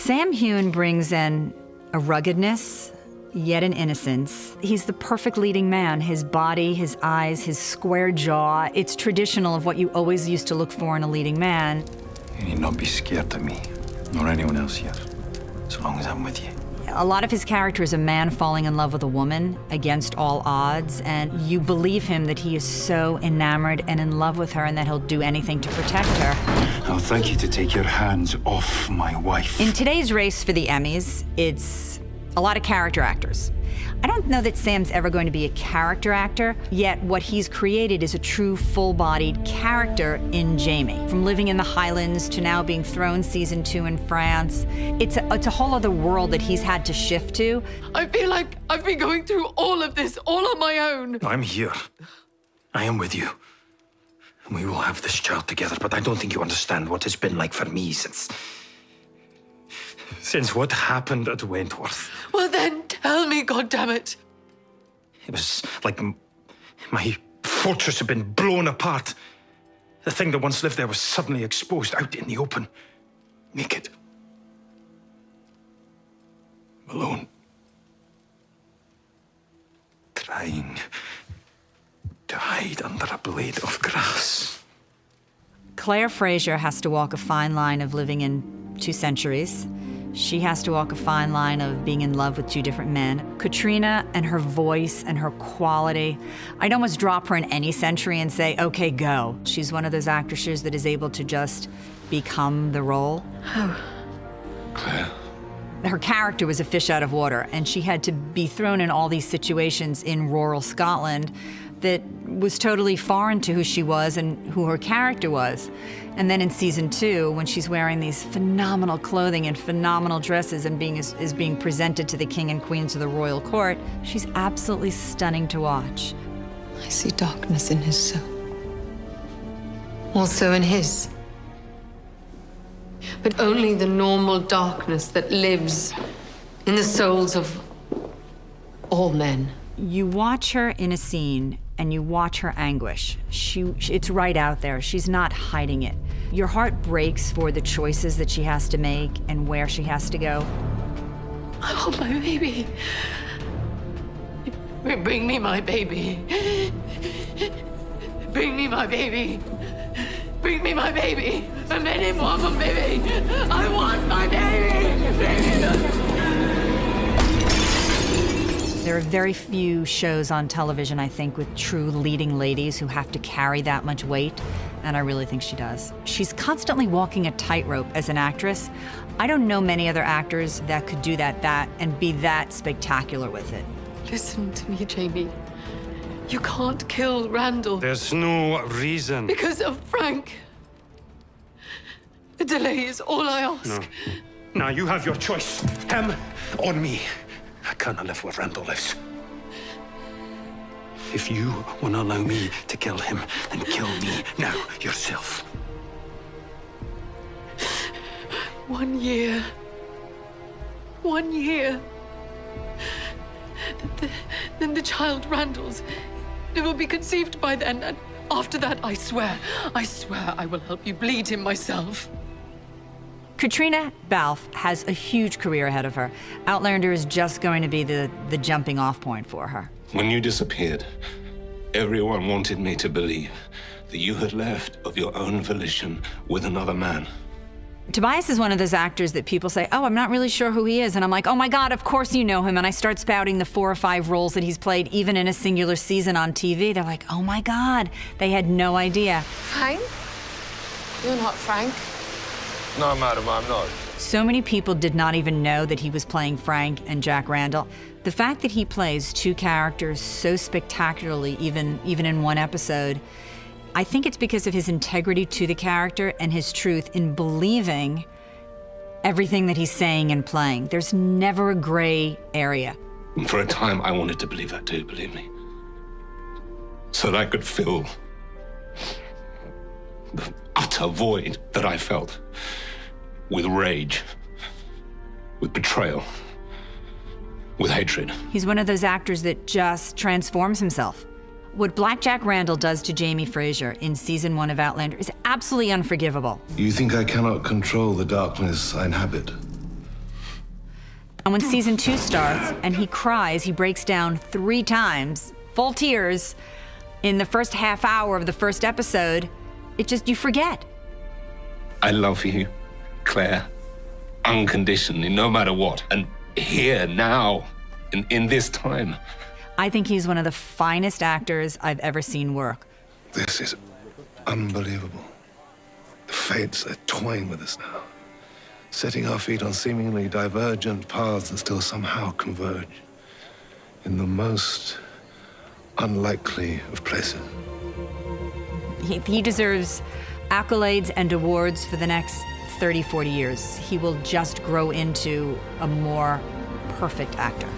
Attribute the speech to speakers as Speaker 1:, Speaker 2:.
Speaker 1: Sam Heughan brings in a ruggedness, yet an innocence. He's the perfect leading man. His body, his eyes, his square jaw. It's traditional of what you always used to look for in a leading man.
Speaker 2: You need not be scared of me, nor anyone else here, as long as I'm with you.
Speaker 1: A lot of his character is a man falling in love with a woman against all odds, and you believe him that he is so enamored and in love with her and that he'll do anything to protect her.
Speaker 2: I'll thank you to take your hands off my wife.
Speaker 1: In today's race for the Emmys, it's a lot of character actors. I don't know that Sam's ever going to be a character actor, yet what he's created is a true full-bodied character in Jamie. From living in the Highlands to now being thrown season 2 in France, it's a whole other world that he's had to shift to.
Speaker 3: I feel like I've been going through all of this all on my own.
Speaker 2: I'm here. I am with you. We will have this child together, but I don't think you understand what it's been like for me since what happened at Wentworth.
Speaker 3: Well then, tell me, goddammit.
Speaker 2: It was like my fortress had been blown apart. The thing that once lived there was suddenly exposed out in the open, naked, alone, trying to hide under a blade of grass.
Speaker 1: Claire Fraser has to walk a fine line of living in 2 centuries. She has to walk a fine line of being in love with 2 different men. Katrina and her voice and her quality, I'd almost drop her in any century and say, okay, go. She's one of those actresses that is able to just become the role.
Speaker 3: Oh.
Speaker 2: Claire.
Speaker 1: Her character was a fish out of water, and she had to be thrown in all these situations in rural Scotland that was totally foreign to who she was and who her character was. And then in season 2, when she's wearing these phenomenal clothing and phenomenal dresses and is being presented to the king and queens of the royal court, she's absolutely stunning to watch.
Speaker 3: I see darkness in his soul. Also in his. But only the normal darkness that lives in the souls of all men.
Speaker 1: You watch her in a scene and you watch her anguish. It's right out there. She's not hiding it. Your heart breaks for the choices that she has to make and where she has to go.
Speaker 3: I want my baby. Bring me my baby. Bring me my baby. Bring me my baby. A minute, mama, baby. I want my baby.
Speaker 1: There are very few shows on television, I think, with true leading ladies who have to carry that much weight, and I really think she does. She's constantly walking a tightrope as an actress. I don't know many other actors that could do that and be that spectacular with it.
Speaker 3: Listen to me, Jamie. You can't kill Randall.
Speaker 2: There's no reason.
Speaker 3: Because of Frank. The delay is all I ask.
Speaker 2: No. Now you have your choice. Him or me. I cannot live where Randall lives. If you want to allow me to kill him, then kill me now, yourself.
Speaker 3: 1 year. 1 year. Then the child Randall's. It will be conceived by then, and after that, I swear I will help you bleed him myself.
Speaker 1: Katrina Balfe has a huge career ahead of her. Outlander is just going to be the jumping off point for her.
Speaker 4: When you disappeared, everyone wanted me to believe that you had left of your own volition with another man.
Speaker 1: Tobias is one of those actors that people say, oh, I'm not really sure who he is. And I'm like, oh my God, of course you know him. And I start spouting the 4 or 5 roles that he's played, even in a singular season on TV. They're like, oh my God, they had no idea.
Speaker 3: Frank? You're not Frank.
Speaker 4: No, madam, I'm not.
Speaker 1: So many people did not even know that he was playing Frank and Jack Randall. The fact that he plays 2 characters so spectacularly, even in one episode, I think it's because of his integrity to the character and his truth in believing everything that he's saying and playing. There's never a gray area.
Speaker 4: For a time, I wanted to believe that too, believe me. So that I could fill the utter void that I felt with rage, with betrayal, with hatred.
Speaker 1: He's one of those actors that just transforms himself. What Black Jack Randall does to Jamie Fraser in season 1 of Outlander is absolutely unforgivable.
Speaker 5: You think I cannot control the darkness I inhabit?
Speaker 1: And when season 2 starts and he cries, he breaks down 3 times, full tears, in the first half hour of the first episode, you forget.
Speaker 4: I love you, Claire, unconditionally, no matter what. And here, now, in this time.
Speaker 1: I think he's one of the finest actors I've ever seen work.
Speaker 5: This is unbelievable. The fates are toying with us now, setting our feet on seemingly divergent paths that still somehow converge in the most unlikely of places.
Speaker 1: He deserves accolades and awards for the next 30, 40 years. He will just grow into a more perfect actor.